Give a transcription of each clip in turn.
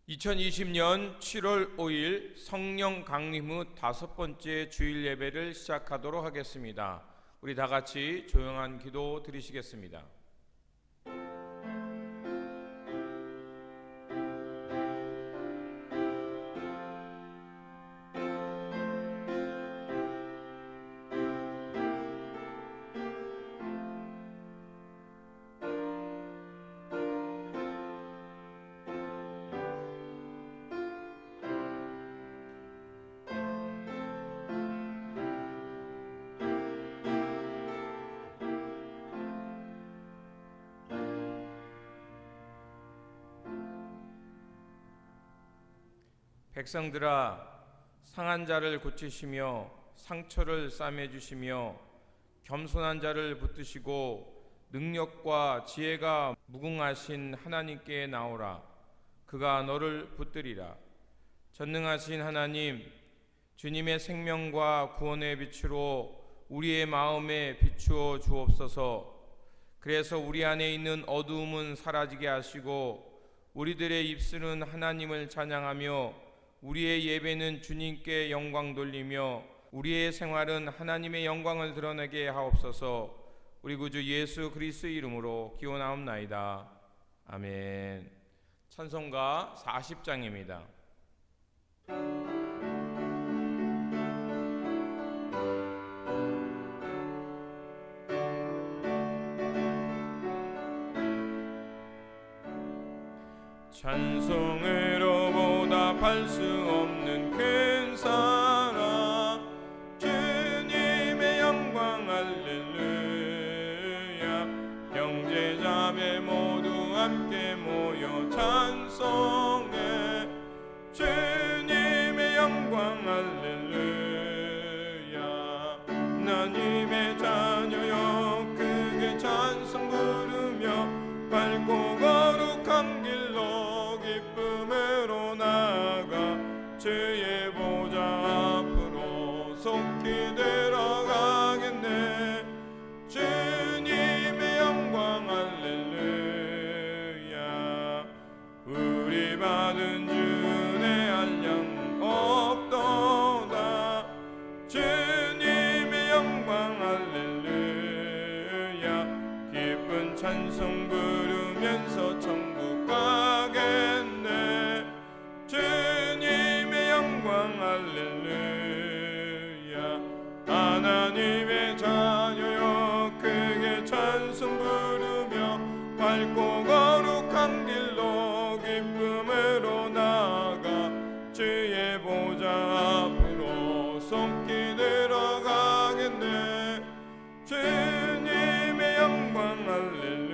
2020년 7월 5일 성령 강림 후 5번째 주일 예배를 시작하도록 하겠습니다. 우리 다 같이 조용한 기도 드리시겠습니다. 백성들아, 상한 자를 고치시며 상처를 싸매주시며 겸손한 자를 붙드시고 능력과 지혜가 무궁하신 하나님께 나오라. 그가 너를 붙들리라. 전능하신 하나님, 주님의 생명과 구원의 빛으로 우리의 마음에 비추어 주옵소서. 그래서 우리 안에 있는 어두움은 사라지게 하시고 우리들의 입술은 하나님을 찬양하며 우리의 예배는 주님께 영광 돌리며 우리의 생활은 하나님의 영광을 드러내게 하옵소서. 우리 구주 예수 그리스도의 이름으로 기원하옵나이다. 아멘. 찬송가 40장입니다. 찬송으로 보답할 수 없는 큰 사랑, 주님의 영광 할렐루야. 형제자매 모두 함께 모여 찬송해. 주님의 영광 할렐루야. 하나님의 자녀여 크게 찬송 부르며 밝고 거룩한 길로 기쁨으로 나아가 주의 보좌 앞으로 속히 들어가겠네. 주님의 영광 할렐루야. 우리 받은 주의 한량 없도다. 주님의 영광 할렐루야. 기쁜 찬송 부르면서 천국 가겠네. 주님의 영광 할렐루야. 하나님의 자녀여 크게 찬송 부르며 밝고 거룩한 길로 기쁨으로 나아가 주의 보좌 앞으로 속히 들어가겠네. 주님의 영광 할렐루야.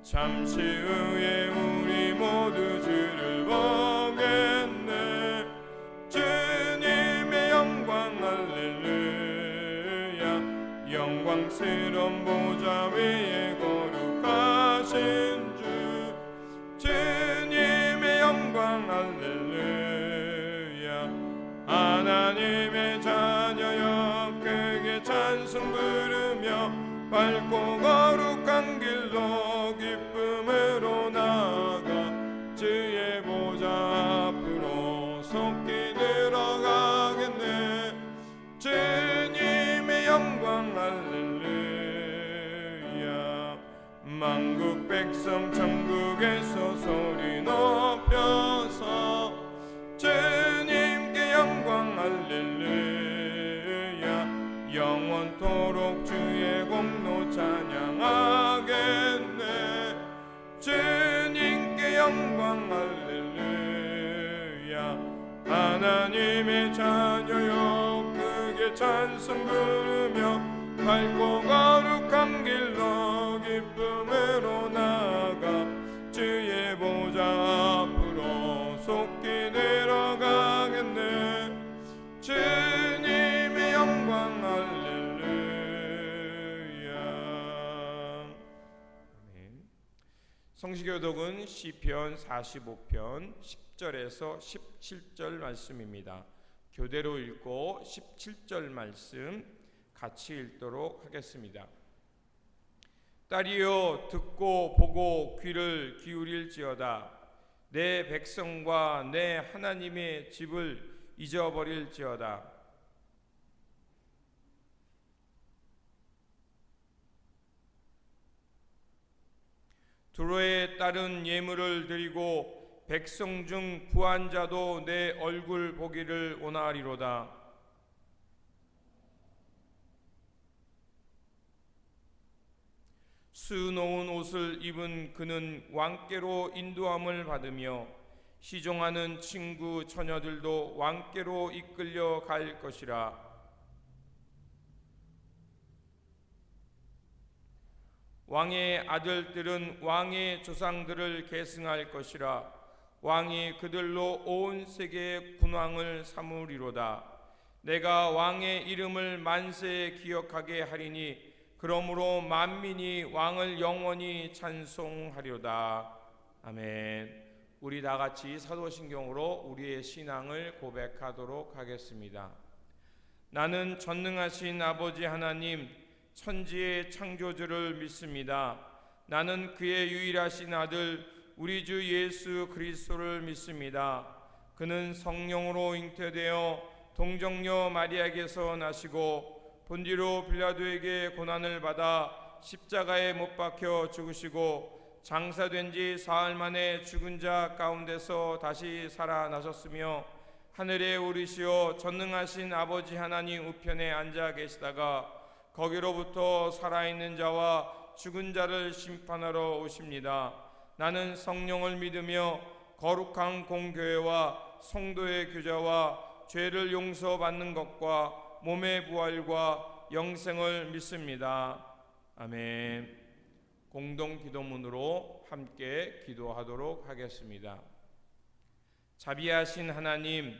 잠시 후에 우리 모두 주를 보겠네. 주님의 영광 할렐루야. 영광스러운 보좌 위에 거룩하신 주, 주님의 영광 할렐루야. 하나님의 자녀여 크게 찬송 부르며 밝고 거룩한 길로 기쁨으로 나아가 주의 보좌 앞으로 속히 들어가겠네. 주님의 영광 할렐루야. 만국 백성 천국에서 소리 높여서 주님께 영광 할렐루야. 영원토록 주의 공로 찬양하겠네. 주님께 영광 할렐루야. 하나님의 자녀여 크게 찬송 부르며 밝고 거룩한 길로 기쁨으로 나아가 주의 보좌 앞으로 속히 들어가겠네. 주님의 영광 할렐루야. 아멘. 성시교독은 시편 45편 10절에서 17절 말씀입니다. 교대로 읽고 17절 말씀 같이 읽도록 하겠습니다. 딸이여 듣고 보고 귀를 기울일지어다. 내 백성과 내 하나님의 집을 잊어버릴지어다. 두로에 따른 예물을 드리고 백성 중 부한 자도 내 얼굴 보기를 원하리로다. 수놓은 옷을 입은 그는 왕께로 인도함을 받으며 시종하는 친구 처녀들도 왕께로 이끌려 갈 것이라. 왕의 아들들은 왕의 조상들을 계승할 것이라. 왕이 그들로 온 세계의 군왕을 삼으리로다. 내가 왕의 이름을 만세에 기억하게 하리니 그러므로 만민이 왕을 영원히 찬송하리로다. 아멘. 우리 다 같이 사도신경으로 우리의 신앙을 고백하도록 하겠습니다. 나는 전능하신 아버지 하나님 천지의 창조주를 믿습니다. 나는 그의 유일하신 아들 우리 주 예수 그리스도를 믿습니다. 그는 성령으로 잉태되어 동정녀 마리아에게서 나시고 본디로 빌라도에게 고난을 받아 십자가에 못 박혀 죽으시고 장사된 지 사흘 만에 죽은 자 가운데서 다시 살아나셨으며 하늘에 오르시어 전능하신 아버지 하나님 우편에 앉아 계시다가 거기로부터 살아있는 자와 죽은 자를 심판하러 오십니다. 나는 성령을 믿으며 거룩한 공교회와 성도의 교제와 죄를 용서받는 것과 몸의 부활과 영생을 믿습니다. 아멘. 공동 기도문으로 함께 기도하도록 하겠습니다. 자비하신 하나님,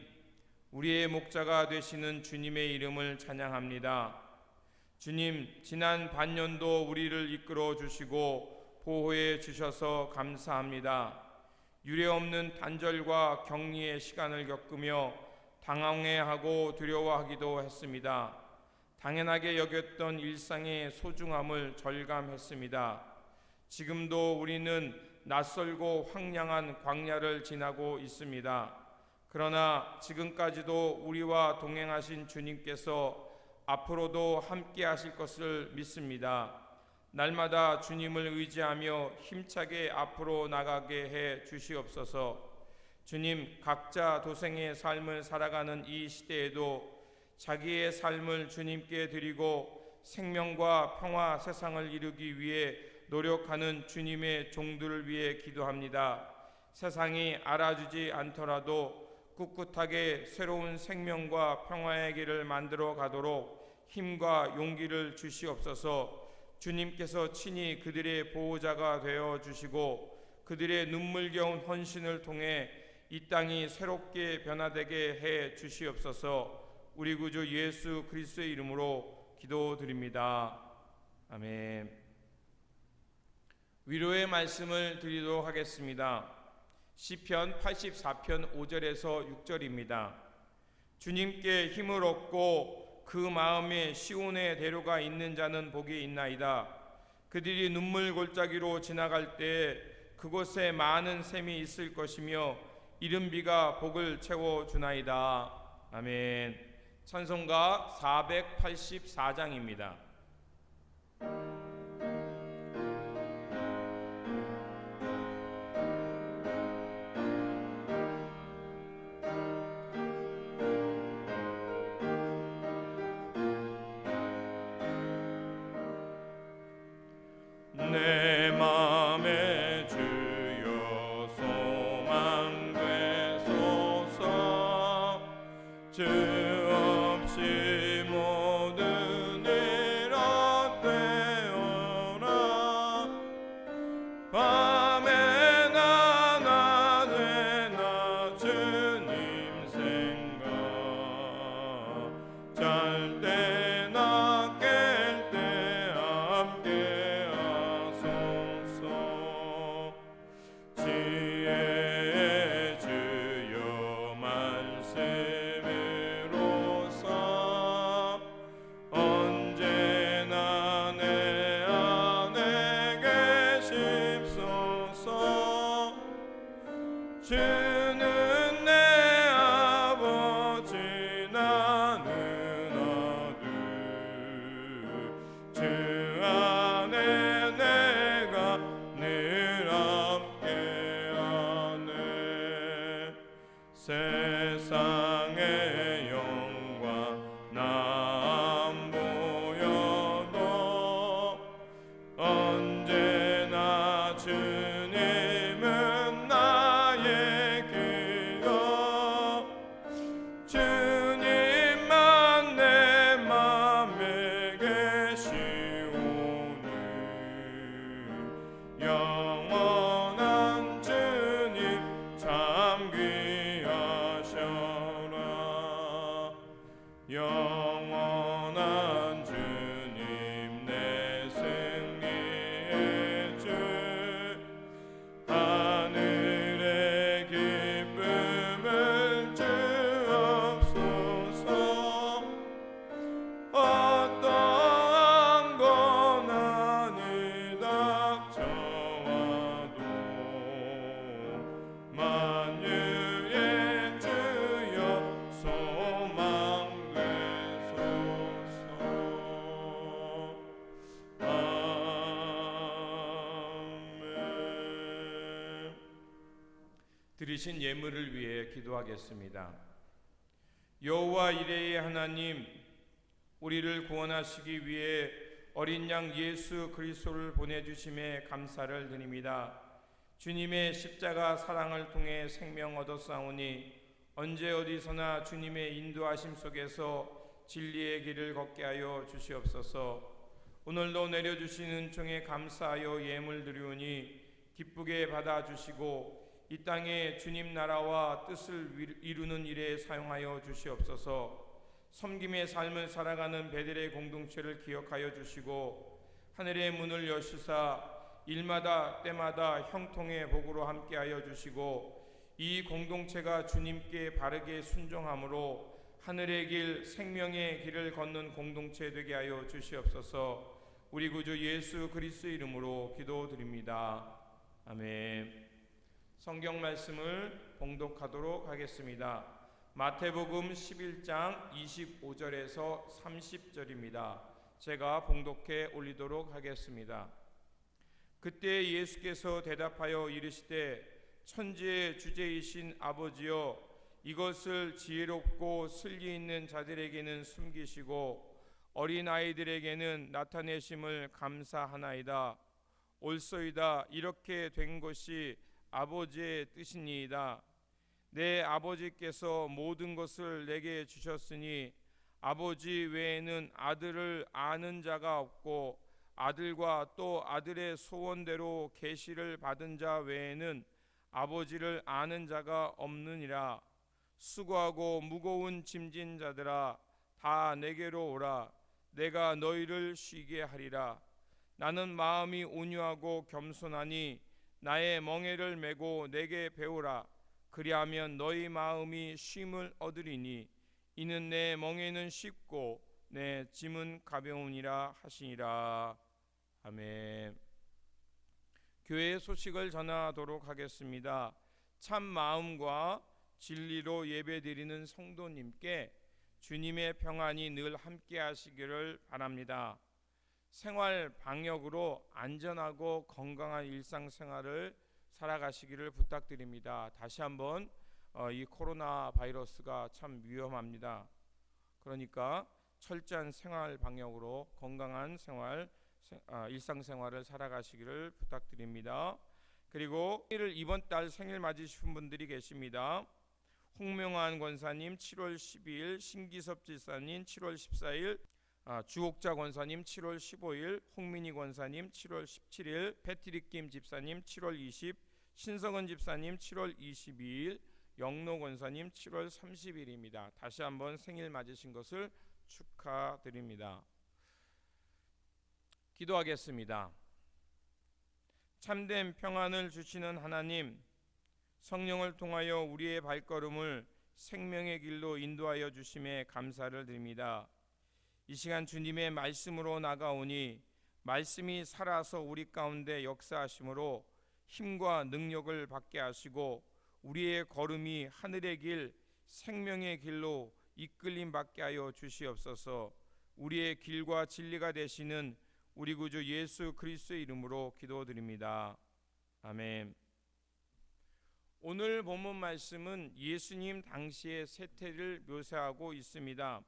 우리의 목자가 되시는 주님의 이름을 찬양합니다. 주님, 지난 반년도 우리를 이끌어 주시고 보호해 주셔서 감사합니다. 유례없는 단절과 격리의 시간을 겪으며 당황해하고 두려워하기도 했습니다. 당연하게 여겼던 일상의 소중함을 절감했습니다. 지금도 우리는 낯설고 황량한 광야를 지나고 있습니다. 그러나 지금까지도 우리와 동행하신 주님께서 앞으로도 함께 하실 것을 믿습니다. 날마다 주님을 의지하며 힘차게 앞으로 나가게 해 주시옵소서. 주님, 각자 도생의 삶을 살아가는 이 시대에도 자기의 삶을 주님께 드리고 생명과 평화 세상을 이루기 위해 노력하는 주님의 종들을 위해 기도합니다. 세상이 알아주지 않더라도 꿋꿋하게 새로운 생명과 평화의 길을 만들어 가도록 힘과 용기를 주시옵소서. 주님께서 친히 그들의 보호자가 되어 주시고 그들의 눈물겨운 헌신을 통해 이 땅이 새롭게 변화되게 해 주시옵소서. 우리 구주 예수 그리스도의 이름으로 기도드립니다. 아멘. 위로의 말씀을 드리도록 하겠습니다. 시편 84편 5절에서 6절입니다. 주님께 힘을 얻고 그 마음에 시온의 대로가 있는 자는 복이 있나이다. 그들이 눈물 골짜기로 지나갈 때 그곳에 많은 샘이 있을 것이며 이른 비가 복을 채워주나이다. 아멘. 찬송가 484장입니다. 내 맘에 주여 소망되소서. 주 없이 모든 내 주는 내 아버지 나는 아들 주 안에 내가 늘 함께하네 세상의 영광 나 안 보여도 언제나 주님은 나의 길이여 주님만 내 맘에 계시오니 영원한 주님 참 귀하셔라 영원한 주님 내 승리의 주 하늘의 기쁨을 주옵소서 어떠한 고난이 닥쳐와도 만유의 주여 소망되소서 아멘. 드리신 예물을 위해 기도하겠습니다. 여호와 이레의 하나님, 우리를 구원하시기 위해 어린 양 예수 그리스도를 보내주심에 감사를 드립니다. 주님의 십자가 사랑을 통해 생명 얻었사오니 언제 어디서나 주님의 인도하심 속에서 진리의 길을 걷게 하여 주시옵소서. 오늘도 내려주시는 종에 감사하여 예물 드리오니 기쁘게 받아주시고 이 땅에 주님 나라와 뜻을 이루는 일에 사용하여 주시옵소서. 섬김의 삶을 살아가는 베델의 공동체를 기억하여 주시고 하늘의 문을 여시사 일마다 때마다 형통의 복으로 함께하여 주시고 이 공동체가 주님께 바르게 순종함으로 하늘의 길 생명의 길을 걷는 공동체 되게 하여 주시옵소서. 우리 구주 예수 그리스도 이름으로 기도드립니다. 아멘. 성경 말씀을 봉독하도록 하겠습니다. 마태복음 11장 25절에서 30절입니다. 제가 봉독해 올리도록 하겠습니다. 그때 예수께서 대답하여 이르시되 천지의 주제이신 아버지여 이것을 지혜롭고 슬기 있는 자들에게는 숨기시고 어린아이들에게는 나타내심을 감사하나이다. 옳소이다. 이렇게 된 것이 아버지의 뜻이니이다. 내 아버지께서 모든 것을 내게 주셨으니 아버지 외에는 아들을 아는 자가 없고 아들과 또 아들의 소원대로 계시를 받은 자 외에는 아버지를 아는 자가 없느니라. 수고하고 무거운 짐진 자들아 다 내게로 오라. 내가 너희를 쉬게 하리라. 나는 마음이 온유하고 겸손하니 나의 멍에를 메고 내게 배우라. 그리하면 너희 마음이 쉼을 얻으리니 이는 내 멍에는 쉽고 내 짐은 가벼우니라 하시니라. 아멘. 교회의 소식을 전하도록 하겠습니다. 참 마음과 진리로 예배드리는 성도님께 주님의 평안이 늘 함께 하시기를 바랍니다. 생활 방역으로 안전하고 건강한 일상생활을 살아가시기를 부탁드립니다. 다시 한번 이 코로나 바이러스가 참 위험합니다. 그러니까 철저한 생활 방역으로 건강한 일상생활을 살아가시기를 부탁드립니다. 그리고 이번 달 생일 맞으신 분들이 계십니다. 홍명환 권사님 7월 12일, 신기섭 지사님 7월 14일, 주옥자 권사님 7월 15일, 홍민희 권사님 7월 17일, 패트릭 김 집사님 7월 20, 신성은 집사님 7월 22일, 영로 권사님 7월 30일입니다. 다시 한번 생일 맞으신 것을 축하드립니다. 기도하겠습니다. 참된 평안을 주시는 하나님, 성령을 통하여 우리의 발걸음을 생명의 길로 인도하여 주심에 감사를 드립니다. 이 시간 주님의 말씀으로 나가오니 말씀이 살아서 우리 가운데 역사하심으로 힘과 능력을 받게 하시고 우리의 걸음이 하늘의 길 생명의 길로 이끌림 받게 하여 주시옵소서. 우리의 길과 진리가 되시는 우리 구주 예수 그리스도의 이름으로 기도드립니다. 아멘. 오늘 본문 말씀은 예수님 당시의 세태를 묘사하고 있습니다.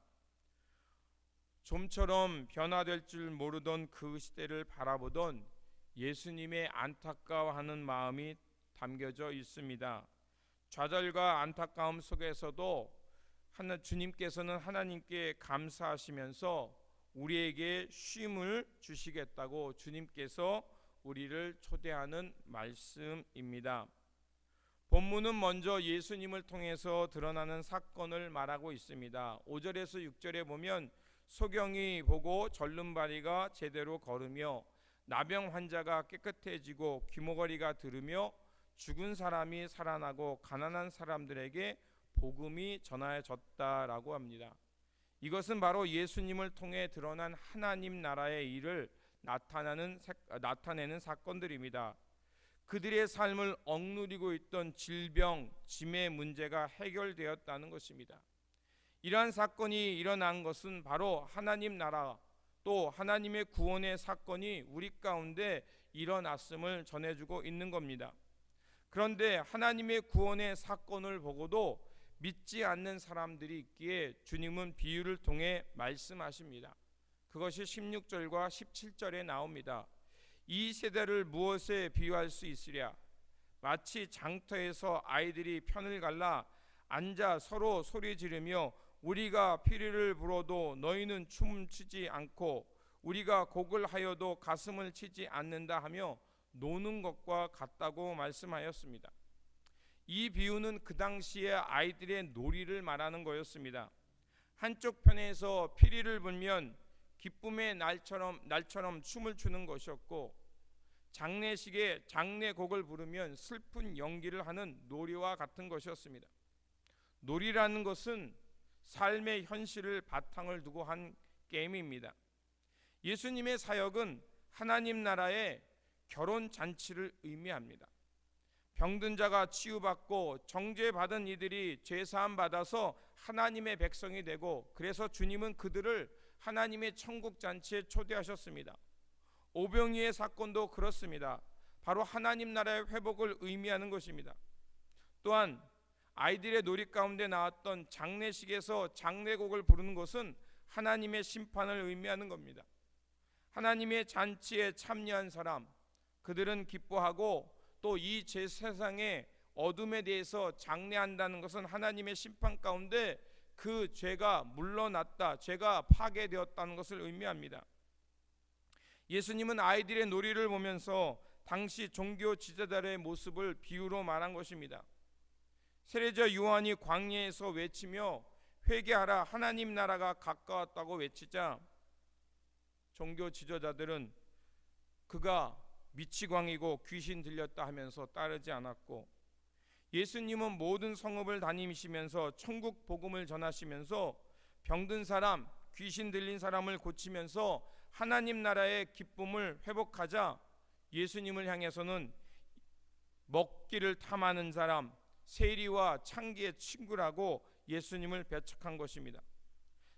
좀처럼 변화될 줄 모르던 그 시대를 바라보던 예수님의 안타까워하는 마음이 담겨져 있습니다. 좌절과 안타까움 속에서도 주님께서는 하나님께 감사하시면서 우리에게 쉼을 주시겠다고 주님께서 우리를 초대하는 말씀입니다. 본문은 먼저 예수님을 통해서 드러나는 사건을 말하고 있습니다. 5절에서 6절에 보면 소경이 보고 절름발이가 제대로 걸으며 나병 환자가 깨끗해지고 귀머거리가 들으며 죽은 사람이 살아나고 가난한 사람들에게 복음이 전하여졌다라고 합니다. 이것은 바로 예수님을 통해 드러난 하나님 나라의 일을 나타내는 사건들입니다. 그들의 삶을 억누르고 있던 질병, 짐의 문제가 해결되었다는 것입니다. 이러한 사건이 일어난 것은 바로 하나님 나라 또 하나님의 구원의 사건이 우리 가운데 일어났음을 전해주고 있는 겁니다. 그런데 하나님의 구원의 사건을 보고도 믿지 않는 사람들이 있기에 주님은 비유를 통해 말씀하십니다. 그것이 16절과 17절에 나옵니다. 이 세대를 무엇에 비유할 수 있으랴? 마치 장터에서 아이들이 편을 갈라 앉아 서로 소리 지르며 우리가 피리를 불어도 너희는 춤추지 않고 우리가 곡을 하여도 가슴을 치지 않는다 하며 노는 것과 같다고 말씀하였습니다. 이 비유는 그 당시의 아이들의 놀이를 말하는 거였습니다. 한쪽 편에서 피리를 불면 기쁨의 날처럼 춤을 추는 것이었고, 장례식에 장례곡을 부르면 슬픈 연기를 하는 놀이와 같은 것이었습니다. 놀이라는 것은 삶의 현실을 바탕을 두고 한 게임입니다. 예수님의 사역은 하나님 나라의 결혼 잔치를 의미합니다. 병든 자가 치유받고 정죄받은 이들이 죄사함 받아서 하나님의 백성이 되고, 그래서 주님은 그들을 하나님의 천국 잔치에 초대하셨습니다. 오병이의 사건도 그렇습니다. 바로 하나님 나라의 회복을 의미하는 것입니다. 또한 아이들의 놀이 가운데 나왔던 장례식에서 장례곡을 부르는 것은 하나님의 심판을 의미하는 겁니다. 하나님의 잔치에 참여한 사람, 그들은 기뻐하고 또 이 세상의 어둠에 대해서 장례한다는 것은 하나님의 심판 가운데 그 죄가 물러났다, 죄가 파괴되었다는 것을 의미합니다. 예수님은 아이들의 놀이를 보면서 당시 종교 지도자들의 모습을 비유로 말한 것입니다. 세례자 요한이 광야에서 외치며 회개하라 하나님 나라가 가까웠다고 외치자 종교 지도자들은 그가 미치광이고 귀신 들렸다 하면서 따르지 않았고, 예수님은 모든 성읍을 다니시면서 천국 복음을 전하시면서 병든 사람, 귀신 들린 사람을 고치면서 하나님 나라의 기쁨을 회복하자 예수님을 향해서는 먹기를 탐하는 사람, 세리와 창기의 친구라고 예수님을 배척한 것입니다.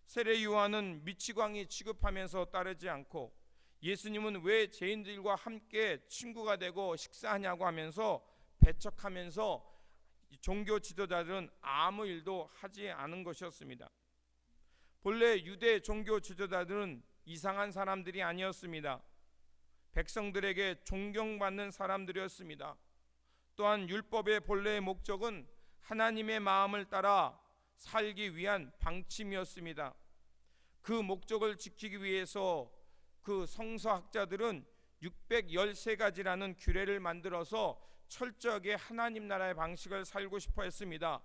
세례 요한은 미치광이 취급하면서 따르지 않고, 예수님은 왜 죄인들과 함께 친구가 되고 식사하냐고 하면서 배척하면서 종교 지도자들은 아무 일도 하지 않은 것이었습니다. 본래 유대 종교 지도자들은 이상한 사람들이 아니었습니다. 백성들에게 존경받는 사람들이었습니다. 또한 율법의 본래의 목적은 하나님의 마음을 따라 살기 위한 방침이었습니다. 그 목적을 지키기 위해서 그 성서학자들은 613가지라는 규례를 만들어서 철저하게 하나님 나라의 방식을 살고 싶어 했습니다.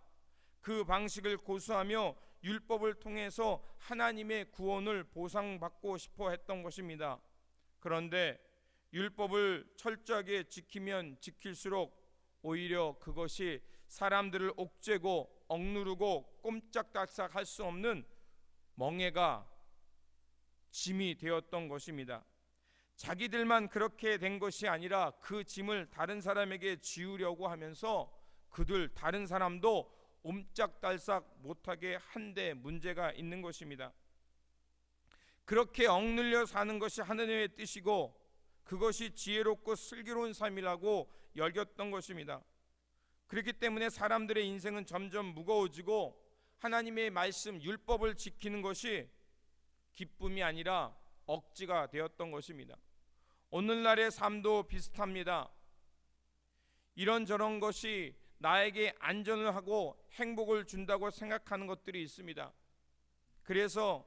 그 방식을 고수하며 율법을 통해서 하나님의 구원을 보상받고 싶어 했던 것입니다. 그런데 율법을 철저하게 지키면 지킬수록 오히려 그것이 사람들을 옥죄고 억누르고 꼼짝달싹 할 수 없는 멍에가 짐이 되었던 것입니다. 자기들만 그렇게 된 것이 아니라 그 짐을 다른 사람에게 지우려고 하면서 그들 다른 사람도 옴짝달싹 못하게 한데 문제가 있는 것입니다. 그렇게 억눌려 사는 것이 하나님의 뜻이고 그것이 지혜롭고 슬기로운 삶이라고 여겼던 것입니다. 그렇기 때문에 사람들의 인생은 점점 무거워지고 하나님의 말씀 율법을 지키는 것이 기쁨이 아니라 억지가 되었던 것입니다. 오늘날의 삶도 비슷합니다. 이런저런 것이 나에게 안전을 하고 행복을 준다고 생각하는 것들이 있습니다. 그래서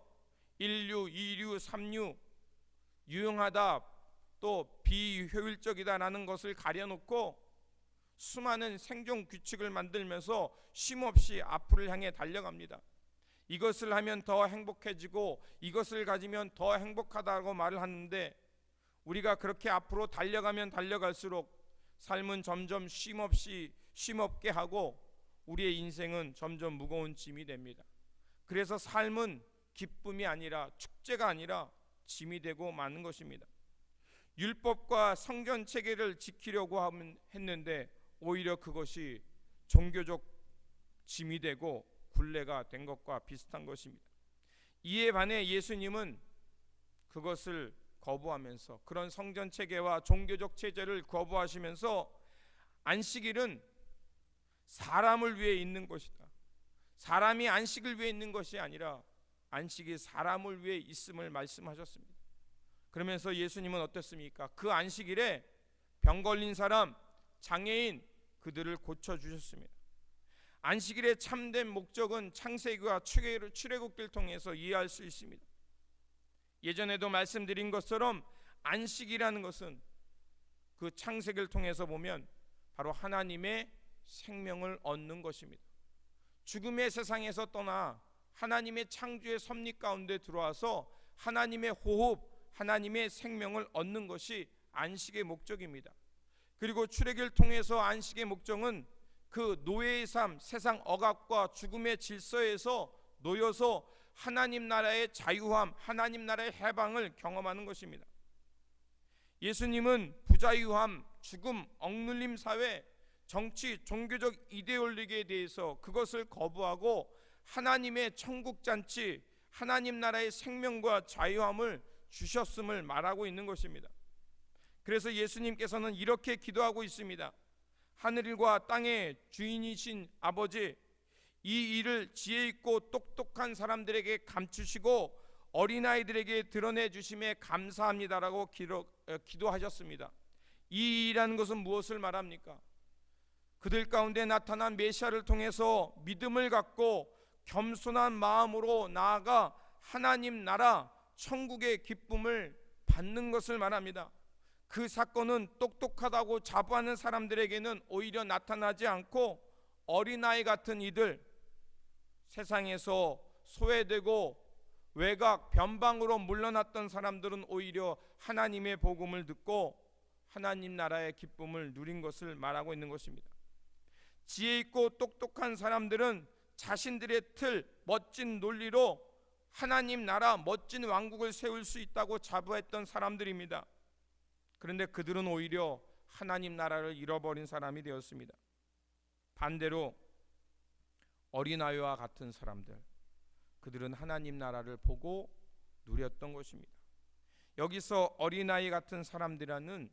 1류, 2류, 3류, 유용하다 또 비효율적이다라는 것을 가려놓고 수많은 생존 규칙을 만들면서 쉼없이 앞을 향해 달려갑니다. 이것을 하면 더 행복해지고 이것을 가지면 더 행복하다고 말을 하는데, 우리가 그렇게 앞으로 달려가면 달려갈수록 삶은 점점 쉼없게 하고 우리의 인생은 점점 무거운 짐이 됩니다. 그래서 삶은 기쁨이 아니라 축제가 아니라 짐이 되고 마는 것입니다. 율법과 성경 체계를 지키려고 했는데 오히려 그것이 종교적 짐이 되고 굴레가 된 것과 비슷한 것입니다. 이에 반해 예수님은 그것을 거부하면서, 그런 성전 체계와 종교적 체제를 거부하시면서 안식일은 사람을 위해 있는 것이다, 사람이 안식을 위해 있는 것이 아니라 안식이 사람을 위해 있음을 말씀하셨습니다. 그러면서 예수님은 어떻습니까? 그 안식일에 병 걸린 사람, 장애인, 그들을 고쳐주셨습니다. 안식일의 참된 목적은 창세기와 출애굽기를 통해서 이해할 수 있습니다. 예전에도 말씀드린 것처럼 안식이라는 것은 그 창세기를 통해서 보면 바로 하나님의 생명을 얻는 것입니다. 죽음의 세상에서 떠나 하나님의 창조의 섭리 가운데 들어와서 하나님의 호흡, 하나님의 생명을 얻는 것이 안식의 목적입니다. 그리고 출애굽기를 통해서 안식의 목적은 그 노예의 삶, 세상 억압과 죽음의 질서에서 놓여서 하나님 나라의 자유함, 하나님 나라의 해방을 경험하는 것입니다. 예수님은 부자유함, 죽음, 억눌림 사회, 정치, 종교적 이데올리기에 대해서 그것을 거부하고 하나님의 천국 잔치, 하나님 나라의 생명과 자유함을 주셨음을 말하고 있는 것입니다. 그래서 예수님께서는 이렇게 기도하고 있습니다. 하늘과 땅의 주인이신 아버지, 이 일을 지혜 있고 똑똑한 사람들에게 감추시고 어린아이들에게 드러내 주심에 감사합니다라고 기도하셨습니다. 이 일이라는 것은 무엇을 말합니까? 그들 가운데 나타난 메시아를 통해서 믿음을 갖고 겸손한 마음으로 나아가 하나님 나라 천국의 기쁨을 받는 것을 말합니다. 그 사건은 똑똑하다고 자부하는 사람들에게는 오히려 나타나지 않고 어린아이 같은 이들, 세상에서 소외되고 외곽 변방으로 물러났던 사람들은 오히려 하나님의 복음을 듣고 하나님 나라의 기쁨을 누린 것을 말하고 있는 것입니다. 지혜 있고 똑똑한 사람들은 자신들의 틀, 멋진 논리로 하나님 나라 멋진 왕국을 세울 수 있다고 자부했던 사람들입니다. 그런데 그들은 오히려 하나님 나라를 잃어버린 사람이 되었습니다. 반대로 어린아이와 같은 사람들, 그들은 하나님 나라를 보고 누렸던 것입니다. 여기서 어린아이 같은 사람들이라는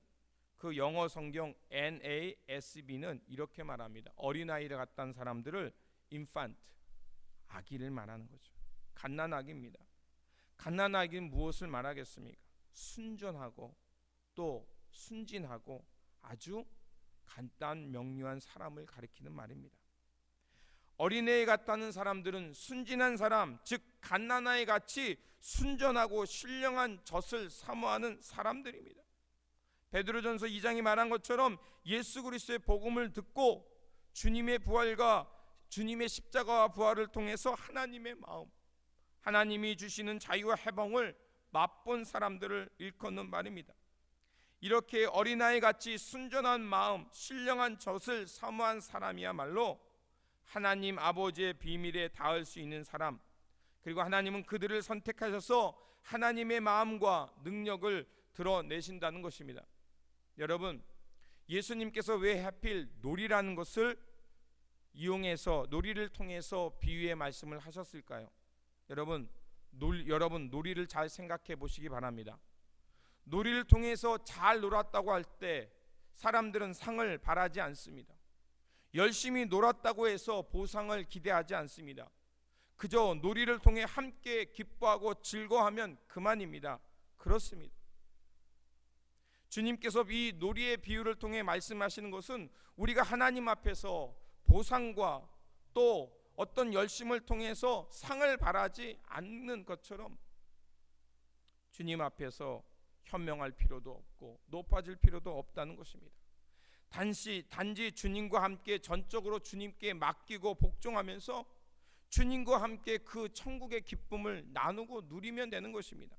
그 영어 성경 NASB는 이렇게 말합니다. 어린아이를 같은 사람들을 infant, 아기를 말하는 거죠. 갓난아기입니다. 갓난아기는 무엇을 말하겠습니까? 순전하고 또 순진하고 아주 간단 명료한 사람을 가리키는 말입니다. 어린애 같다는 사람들은 순진한 사람, 즉 갓난아이 같이 순전하고 신령한 젖을 사모하는 사람들입니다. 베드로전서 2장이 말한 것처럼 예수 그리스도의 복음을 듣고 주님의 부활과 주님의 십자가와 부활을 통해서 하나님의 마음, 하나님이 주시는 자유와 해방을 맛본 사람들을 일컫는 말입니다. 이렇게 어린아이 같이 순전한 마음, 신령한 젖을 사모한 사람이야말로 하나님 아버지의 비밀에 닿을 수 있는 사람, 그리고 하나님은 그들을 선택하셔서 하나님의 마음과 능력을 드러내신다는 것입니다. 여러분, 예수님께서 왜 하필 놀이라는 것을 이용해서 놀이를 통해서 비유의 말씀을 하셨을까요? 여러분 놀이를 잘 생각해 보시기 바랍니다. 놀이를 통해서 잘 놀았다고 할 때 사람들은 상을 바라지 않습니다. 열심히 놀았다고 해서 보상을 기대하지 않습니다. 그저 놀이를 통해 함께 기뻐하고 즐거워하면 그만입니다. 그렇습니다. 주님께서 이 놀이의 비유를 통해 말씀하시는 것은 우리가 하나님 앞에서 보상과 또 어떤 열심을 통해서 상을 바라지 않는 것처럼 주님 앞에서 현명할 필요도 없고 높아질 필요도 없다는 것입니다. 단지 주님과 함께 전적으로 주님께 맡기고 복종하면서 주님과 함께 그 천국의 기쁨을 나누고 누리면 되는 것입니다.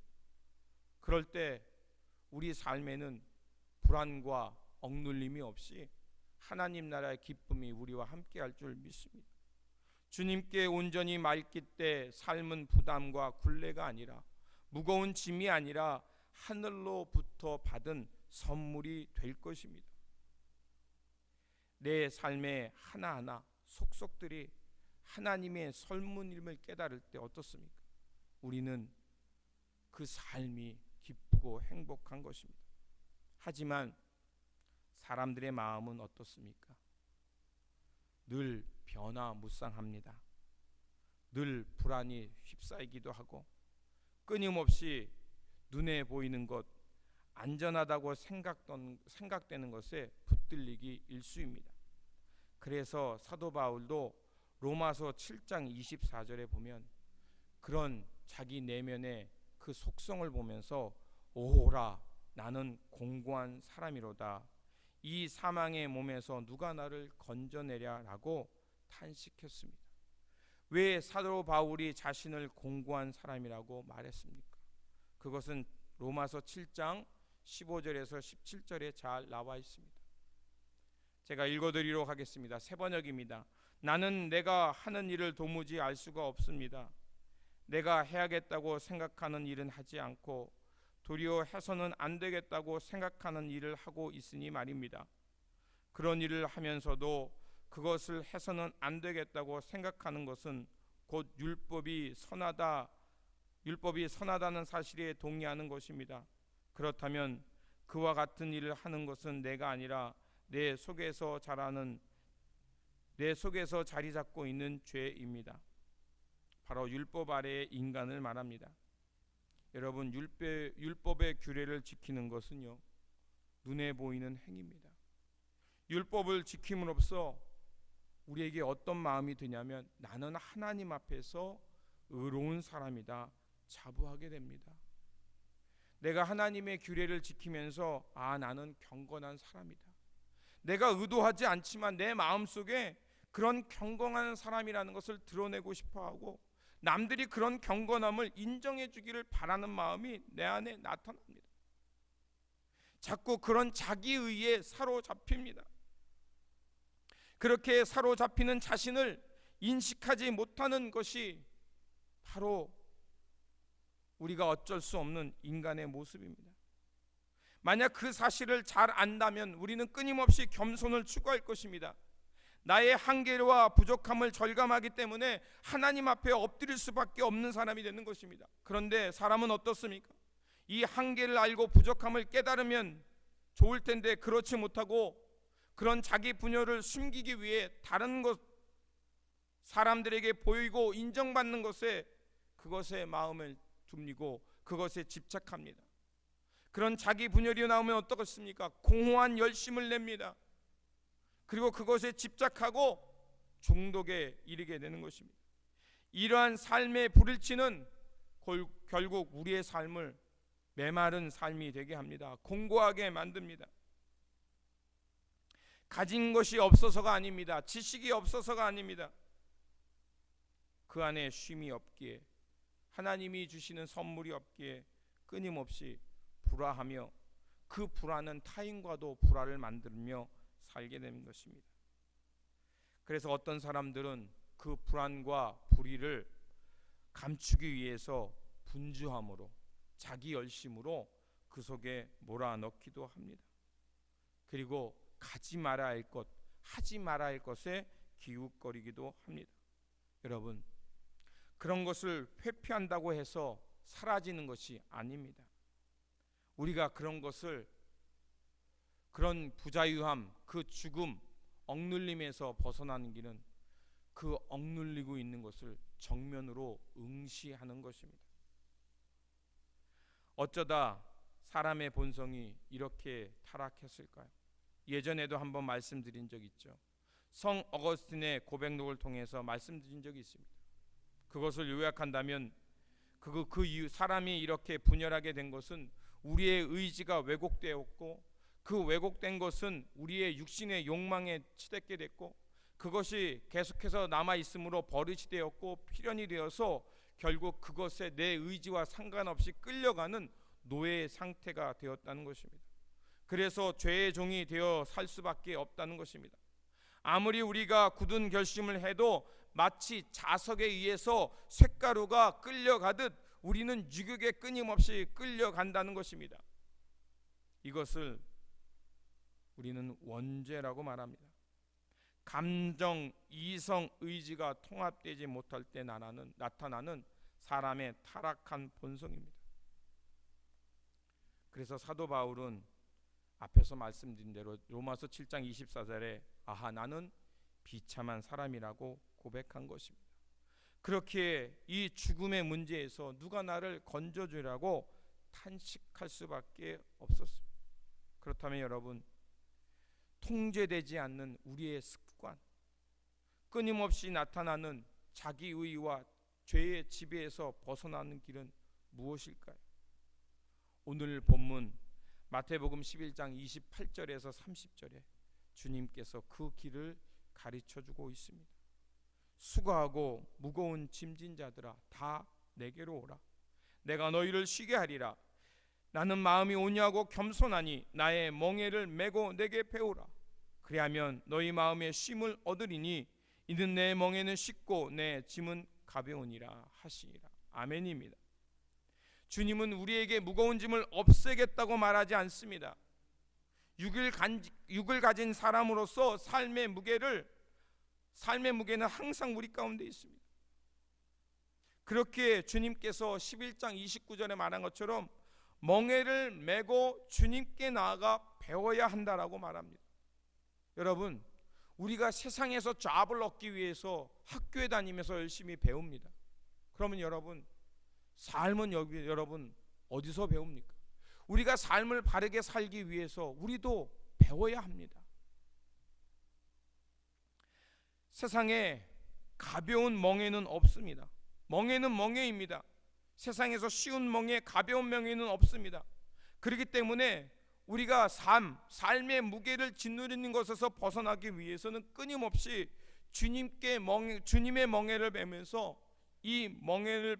그럴 때 우리 삶에는 불안과 억눌림이 없이 하나님 나라의 기쁨이 우리와 함께 할 줄 믿습니다. 주님께 온전히 맡길 때 삶은 부담과 굴레가 아니라 무거운 짐이 아니라 하늘로부터 받은 선물이 될 것입니다. 내 삶의 하나하나 속속들이 하나님의 설문임을 깨달을 때 어떻습니까? 우리는 그 삶이 기쁘고 행복한 것입니다. 하지만 사람들의 마음은 어떻습니까? 늘 변화무쌍합니다. 늘 불안이 휩싸이기도 하고 끊임없이 눈에 보이는 것, 안전하다고 생각되는 것에 붙들리기 일쑤입니다. 그래서 사도 바울도 로마서 7장 24절에 보면 그런 자기 내면의 그 속성을 보면서 오호라 나는 공고한 사람이로다. 이 사망의 몸에서 누가 나를 건져내랴라고 탄식했습니다. 왜 사도 바울이 자신을 공고한 사람이라고 말했습니까? 그것은 로마서 7장 15절에서 17절에 잘 나와 있습니다. 제가 읽어드리도록 하겠습니다. 새 번역입니다. 나는 내가 하는 일을 도무지 알 수가 없습니다. 내가 해야겠다고 생각하는 일은 하지 않고 도리어 해서는 안 되겠다고 생각하는 일을 하고 있으니 말입니다. 그런 일을 하면서도 그것을 해서는 안 되겠다고 생각하는 것은 곧 율법이 선하다는 사실에 동의하는 것입니다. 그렇다면 그와 같은 일을 하는 것은 내가 아니라 내 속에서 자리 잡고 있는 죄입니다. 바로 율법 아래의 인간을 말합니다. 여러분, 율법의 규례를 지키는 것은요, 눈에 보이는 행위입니다. 율법을 지킴으로써 우리에게 어떤 마음이 드냐면 나는 하나님 앞에서 의로운 사람이다 자부하게 됩니다. 내가 하나님의 규례를 지키면서 나는 경건한 사람이다. 내가 의도하지 않지만 내 마음속에 그런 경건한 사람이라는 것을 드러내고 싶어하고 남들이 그런 경건함을 인정해 주기를 바라는 마음이 내 안에 나타납니다. 자꾸 그런 자기의에 사로잡힙니다. 그렇게 사로잡히는 자신을 인식하지 못하는 것이 바로 우리가 어쩔 수 없는 인간의 모습입니다. 만약 그 사실을 잘 안다면 우리는 끊임없이 겸손을 추구할 것입니다. 나의 한계와 부족함을 절감하기 때문에 하나님 앞에 엎드릴 수밖에 없는 사람이 되는 것입니다. 그런데 사람은 어떻습니까? 이 한계를 알고 부족함을 깨달으면 좋을 텐데 그렇지 못하고 그런 자기 분열을 숨기기 위해 다른 것, 사람들에게 보이고 인정받는 그것에 마음을 둡니고 그것에 집착합니다. 그런 자기 분열이 나오면 어떻겠습니까? 공허한 열심을 냅니다. 그리고 그것에 집착하고 중독에 이르게 되는 것입니다. 이러한 삶의 불일치는 결국 우리의 삶을 메마른 삶이 되게 합니다. 공고하게 만듭니다. 가진 것이 없어서가 아닙니다. 지식이 없어서가 아닙니다. 그 안에 쉼이 없기에, 하나님이 주시는 선물이 없기에 끊임없이 불화하며 그 불화는 타인과도 불화를 만들며 살게 되는 것입니다. 그래서 어떤 사람들은 그 불안과 불의를 감추기 위해서 분주함으로, 자기 열심으로 그 속에 몰아넣기도 합니다. 그리고 가지 말아야 할 것, 하지 말아야 할 것에 기웃거리기도 합니다. 여러분, 그런 것을 회피한다고 해서 사라지는 것이 아닙니다. 우리가 그런 것을, 그런 부자유함, 그 죽음, 억눌림에서 벗어나는 길은 그 억눌리고 있는 것을 정면으로 응시하는 것입니다. 어쩌다 사람의 본성이 이렇게 타락했을까요? 예전에도 한번 말씀드린 적 있죠. 성 어거스틴의 고백록을 통해서 말씀드린 적이 있습니다. 그것을 요약한다면 그 이유, 사람이 이렇게 분열하게 된 것은 우리의 의지가 왜곡되었고, 그 왜곡된 것은 우리의 육신의 욕망에 치닫게 됐고, 그것이 계속해서 남아 있으므로 버릇이 되었고 필연이 되어서 결국 그것에 내 의지와 상관없이 끌려가는 노예의 상태가 되었다는 것입니다. 그래서 죄의 종이 되어 살 수밖에 없다는 것입니다. 아무리 우리가 굳은 결심을 해도 마치 자석에 의해서 쇳가루가 끌려가듯 우리는 유격에 끊임없이 끌려간다는 것입니다. 이것을 우리는 원죄라고 말합니다. 감정, 이성, 의지가 통합되지 못할 때 나타나는 사람의 타락한 본성입니다. 그래서 사도 바울은 앞에서 말씀드린 대로 로마서 7장 24절에 아하 나는 비참한 사람이라고 고백한 것입니다. 그렇게 이 죽음의 문제에서 누가 나를 건져주라고 탄식할 수밖에 없었습니다. 그렇다면 여러분, 통제되지 않는 우리의 습관, 끊임없이 나타나는 자기의와 죄의 지배에서 벗어나는 길은 무엇일까요? 오늘 본문 마태복음 11장 28절에서 30절에 주님께서 그 길을 가르쳐주고 있습니다. 수고하고 무거운 짐진 자들아 다 내게로 오라. 내가 너희를 쉬게 하리라. 나는 마음이 온유하고 겸손하니 나의 멍에를 메고 내게 배우라. 그리하면 너희 마음에 쉼을 얻으리니 이는 내 멍에는 쉽고 내 짐은 가벼우니라 하시니라. 아멘입니다. 주님은 우리에게 무거운 짐을 없애겠다고 말하지 않습니다. 육을 가진 사람으로서 삶의 무게는 항상 우리 가운데 있습니다. 그렇게 주님께서 11장 29절에 말한 것처럼 멍에를 메고 주님께 나아가 배워야 한다라고 말합니다. 여러분, 우리가 세상에서 잡을 얻기 위해서 학교에 다니면서 열심히 배웁니다. 그러면 여러분, 삶은 여러분 어디서 배웁니까? 우리가 삶을 바르게 살기 위해서 우리도 배워야 합니다. 세상에 가벼운 멍에는 없습니다. 멍에는 멍에입니다. 세상에서 쉬운 멍에, 가벼운 멍에는 없습니다. 그렇기 때문에 우리가 삶의 무게를 짓누르는 것에서 벗어나기 위해서는 끊임없이 주님의 멍에를 매면서 이 멍에를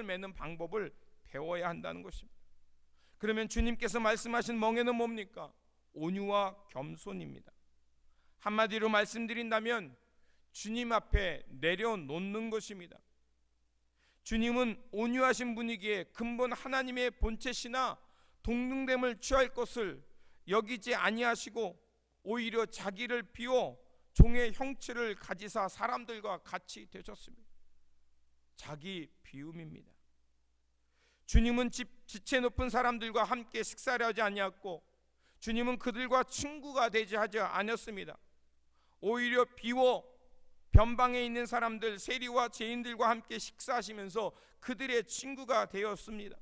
매는 방법을 배워야 한다는 것입니다. 그러면 주님께서 말씀하신 멍에는 뭡니까? 온유와 겸손입니다. 한마디로 말씀드린다면 주님 앞에 내려놓는 것입니다. 주님은 온유하신 분이기에 근본 하나님의 본체시나 동등됨을 취할 것을 여기지 아니하시고 오히려 자기를 비워 종의 형체를 가지사 사람들과 같이 되셨습니다. 자기 비움입니다. 주님은 지체 높은 사람들과 함께 식사를 하지 아니했고 주님은 그들과 친구가 되지 하지 않았습니다. 오히려 비워 변방에 있는 사람들, 세리와 죄인들과 함께 식사하시면서 그들의 친구가 되었습니다.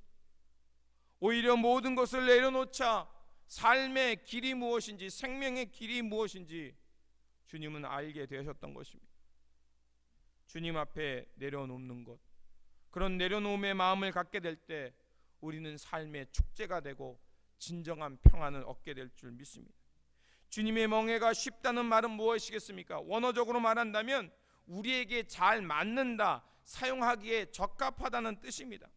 오히려 모든 것을 내려놓자 삶의 길이 무엇인지, 생명의 길이 무엇인지 주님은 알게 되셨던 것입니다. 주님 앞에 내려놓는 것, 그런 내려놓음의 마음을 갖게 될 때 우리는 삶의 축제가 되고 진정한 평안을 얻게 될 줄 믿습니다. 주님의 멍에가 쉽다는 말은 무엇이겠습니까? 원어적으로 말한다면 우리에게 잘 맞는다, 사용하기에 적합하다는 뜻입니다.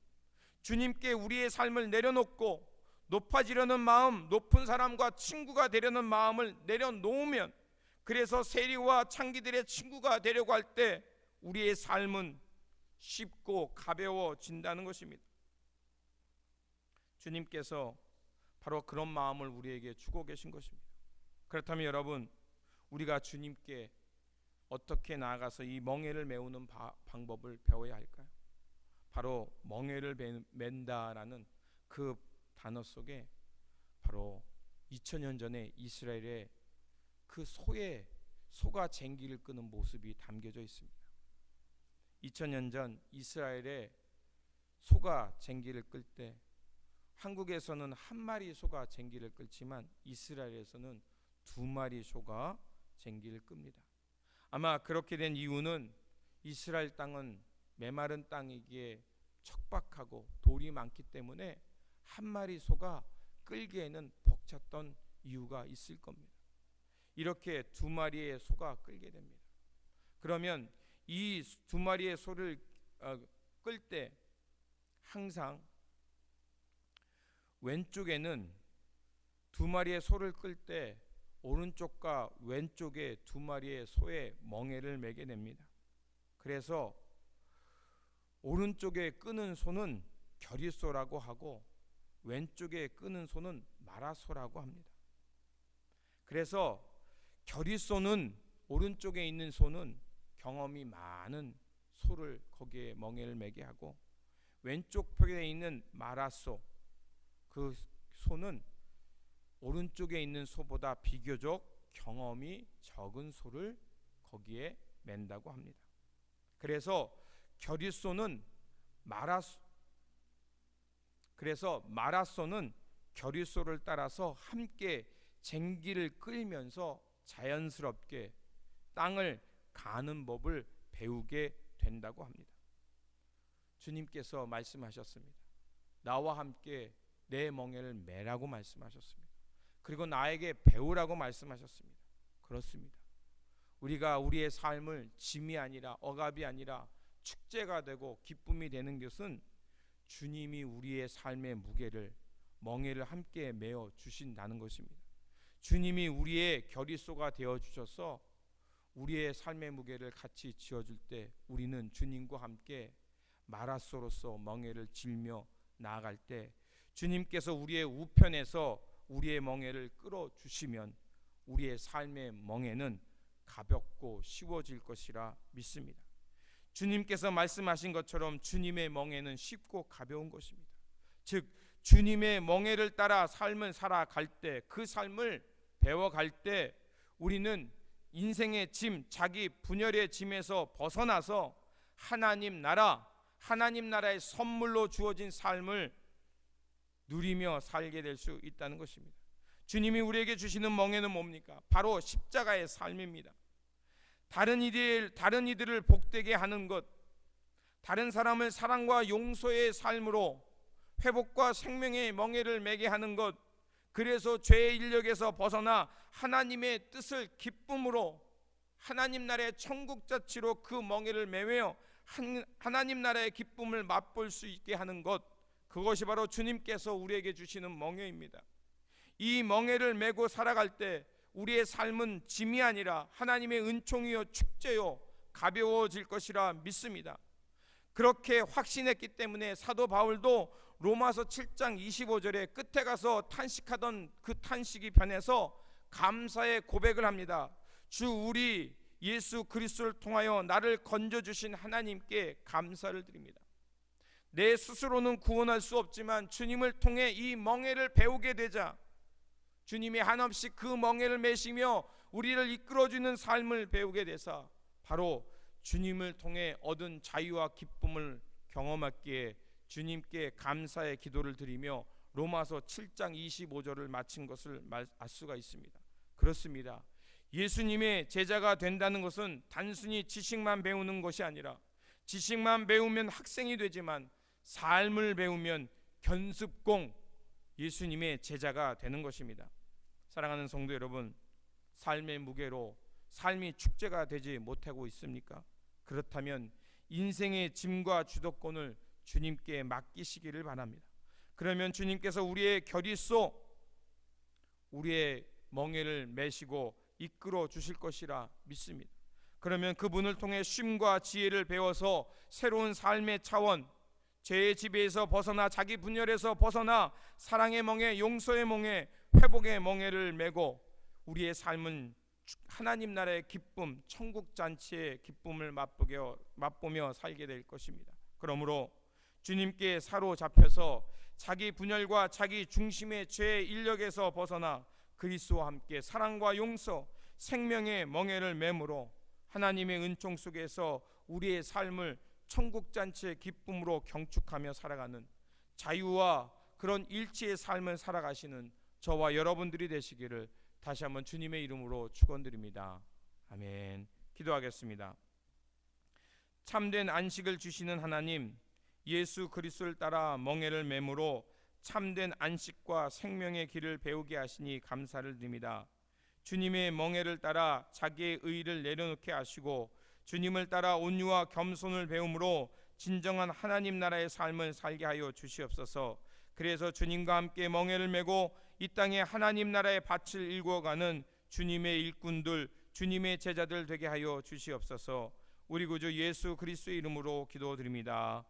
주님께 우리의 삶을 내려놓고 높아지려는 마음, 높은 사람과 친구가 되려는 마음을 내려놓으면, 그래서 세리와 창기들의 친구가 되려고 할 때 우리의 삶은 쉽고 가벼워진다는 것입니다. 주님께서 바로 그런 마음을 우리에게 주고 계신 것입니다. 그렇다면 여러분, 우리가 주님께 어떻게 나아가서 이 멍에를 메우는 방법을 배워야 할까요? 바로 멍에를 맨다라는 그 단어 속에 바로 2000년 전에 이스라엘의 그 소가 쟁기를 끄는 모습이 담겨져 있습니다. 2000년 전 이스라엘의 소가 쟁기를 끌 때 한국에서는 한 마리 소가 쟁기를 끌지만 이스라엘에서는 두 마리 소가 쟁기를 끕니다. 아마 그렇게 된 이유는 이스라엘 땅은 메마른 땅이기에 척박하고 돌이 많기 때문에 한 마리 소가 끌기에는 벅찼던 이유가 있을 겁니다. 이렇게 두 마리의 소가 끌게 됩니다. 그러면 이 두 마리의 소를 끌 때 항상 왼쪽에는 두 마리의 소를 끌 때 오른쪽과 왼쪽에 두 마리의 소의 멍에를 매게 됩니다. 그래서 오른쪽에 끄는 소는 겨리소라고 하고 왼쪽에 끄는 소는 마라소라고 합니다. 그래서 겨리소는 오른쪽에 있는 소는 경험이 많은 소를 거기에 멍에를 매게 하고 왼쪽 편에 있는 마라소 그 소는 오른쪽에 있는 소보다 비교적 경험이 적은 소를 거기에 맨다고 합니다. 그래서 마라소는 겨리소를 따라서 함께 쟁기를 끌면서 자연스럽게 땅을 가는 법을 배우게 된다고 합니다. 주님께서 말씀하셨습니다. 나와 함께 내 멍에를 매라고 말씀하셨습니다. 그리고 나에게 배우라고 말씀하셨습니다. 그렇습니다. 우리가 우리의 삶을 짐이 아니라 억압이 아니라 축제가 되고 기쁨이 되는 것은 주님이 우리의 삶의 무게를 멍에를 함께 메어 주신다는 것입니다. 주님이 우리의 겨리소가 되어 주셔서 우리의 삶의 무게를 같이 지어줄 때 우리는 주님과 함께 마라소로서 멍에를 질며 나아갈 때 주님께서 우리의 우편에서 우리의 멍에를 끌어주시면 우리의 삶의 멍에는 가볍고 쉬워질 것이라 믿습니다. 주님께서 말씀하신 것처럼 주님의 멍에는 쉽고 가벼운 것입니다. 즉 주님의 멍에를 따라 삶을 살아갈 때 그 삶을 배워갈 때 우리는 인생의 짐, 자기 분열의 짐에서 벗어나서 하나님 나라의 선물로 주어진 삶을 누리며 살게 될 수 있다는 것입니다. 주님이 우리에게 주시는 멍에는 뭡니까? 바로 십자가의 삶입니다. 다른 이들을 복되게 하는 것, 다른 사람을 사랑과 용서의 삶으로 회복과 생명의 멍에를 매게 하는 것, 그래서 죄의 인력에서 벗어나 하나님의 뜻을 기쁨으로 하나님 나라의 천국 자치로 그 멍에를 매며 하나님 나라의 기쁨을 맛볼 수 있게 하는 것, 그것이 바로 주님께서 우리에게 주시는 멍에입니다. 이 멍에를 메고 살아갈 때 우리의 삶은 짐이 아니라 하나님의 은총이요 축제요 가벼워질 것이라 믿습니다. 그렇게 확신했기 때문에 사도 바울도 로마서 7장 25절에 끝에 가서 탄식하던 그 탄식이 변해서 감사의 고백을 합니다. 주 우리 예수 그리스도를 통하여 나를 건져주신 하나님께 감사를 드립니다. 내 스스로는 구원할 수 없지만 주님을 통해 이 멍에를 배우게 되자 주님이 한없이 그 멍에를 메시며 우리를 이끌어주는 삶을 배우게 되사 바로 주님을 통해 얻은 자유와 기쁨을 경험했기에 주님께 감사의 기도를 드리며 로마서 7장 25절을 마친 것을 알 수가 있습니다. 그렇습니다. 예수님의 제자가 된다는 것은 단순히 지식만 배우는 것이 아니라 지식만 배우면 학생이 되지만 삶을 배우면 견습공 예수님의 제자가 되는 것입니다. 사랑하는 성도 여러분, 삶의 무게로 삶이 축제가 되지 못하고 있습니까? 그렇다면 인생의 짐과 주도권을 주님께 맡기시기를 바랍니다. 그러면 주님께서 우리의 겨리소, 우리의 멍에를 메시고 이끌어 주실 것이라 믿습니다. 그러면 그분을 통해 쉼과 지혜를 배워서 새로운 삶의 차원, 죄의 지배에서 벗어나 자기 분열에서 벗어나 사랑의 멍에, 용서의 멍에, 회복의 멍에를 메고 우리의 삶은 하나님 나라의 기쁨, 천국 잔치의 기쁨을 맛보며 살게 될 것입니다. 그러므로 주님께 사로잡혀서 자기 분열과 자기 중심의 죄의 인력에서 벗어나 그리스도와 함께 사랑과 용서, 생명의 멍에를 메므로 하나님의 은총 속에서 우리의 삶을 천국 잔치의 기쁨으로 경축하며 살아가는 자유와 그런 일치의 삶을 살아가시는 저와 여러분들이 되시기를 다시 한번 주님의 이름으로 축원드립니다. 아멘. 기도하겠습니다. 참된 안식을 주시는 하나님, 예수 그리스도를 따라 멍에를 메므로 참된 안식과 생명의 길을 배우게 하시니 감사를 드립니다. 주님의 멍에를 따라 자기의 의의를 내려놓게 하시고 주님을 따라 온유와 겸손을 배움으로 진정한 하나님 나라의 삶을 살게 하여 주시옵소서. 그래서 주님과 함께 멍에를 메고 이 땅에 하나님 나라의 밭을 일구어가는 주님의 일꾼들, 주님의 제자들 되게 하여 주시옵소서. 우리 구주 예수 그리스도의 이름으로 기도드립니다.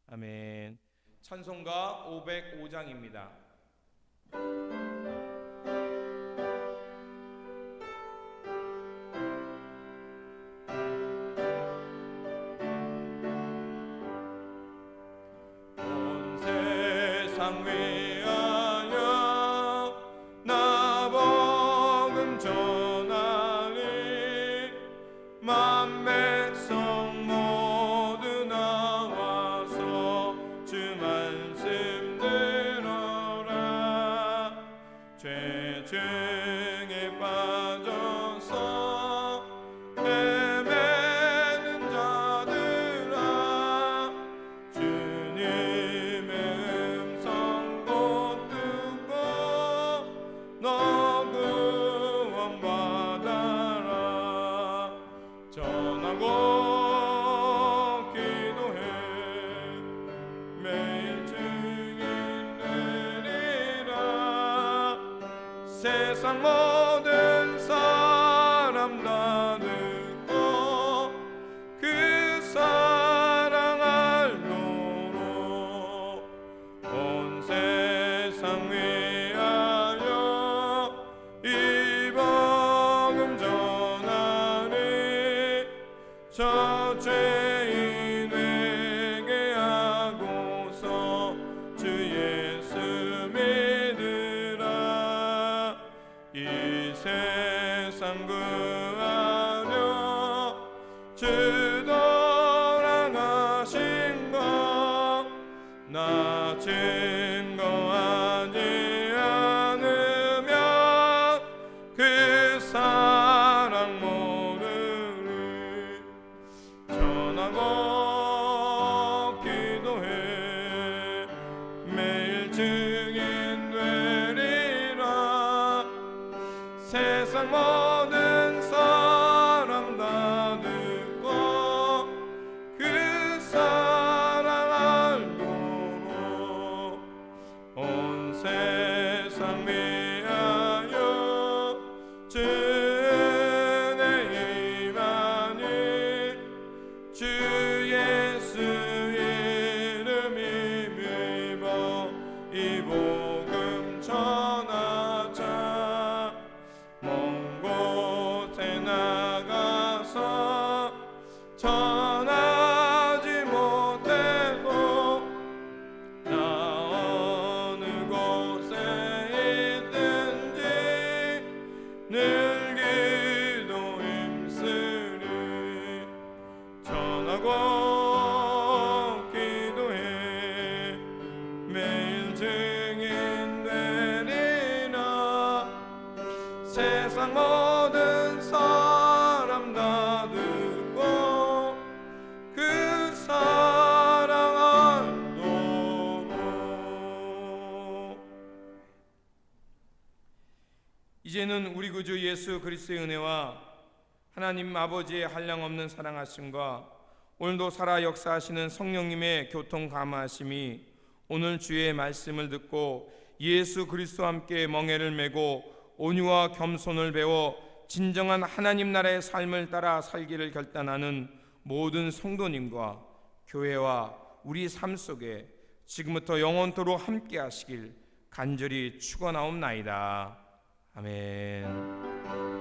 아멘. 찬송가 505장입니다. 온 세상 위하여 나 복음 전하리 만 백성 모두 나와서 주 말씀 들어라. 죄 중에 빠져서 헤매는 자들아 주님의 음성 곧 듣고 너 구원받아라. 전하고 기도해 매일 증인 되리라. 세상 모든 사람 다 듣고 그 사랑 알도록 온 세상 위하여 이 복음 전하리. 저 죄인에게 하고서 주 예수 믿으라. 이 세상 구하려 주 돌아가신 것 나 증거하지 않으면 그 사랑 모르리. 전하고 기도해 매일 증인 되리라. 세상 모든 사람 다 듣고 그 사랑 알도록 온 세상 위하여 주 은혜 임하니. 주 예수 이름 힘입어 이 복음 전하자. 먼 곳에 나가서 전하지 못해도 나 어느 곳에 있든지 늘 기도 힘쓰리. 전하고 기도해 매일 증인 되리라. 세상 모든 사람 다 듣고 그 사랑 알도록. 이제는 우리 구주 예수 그리스도의 은혜와 하나님 아버지의 한량없는 사랑하심과 오늘도 살아 역사하시는 성령님의 교통 감화하심이 오늘 주의 말씀을 듣고 예수 그리스도와 함께 멍에를 메고 온유와 겸손을 배워 진정한 하나님 나라의 삶을 따라 살기를 결단하는 모든 성도님과 교회와 우리 삶 속에 지금부터 영원토록 함께 하시길 간절히 축원하옵나이다. 아멘.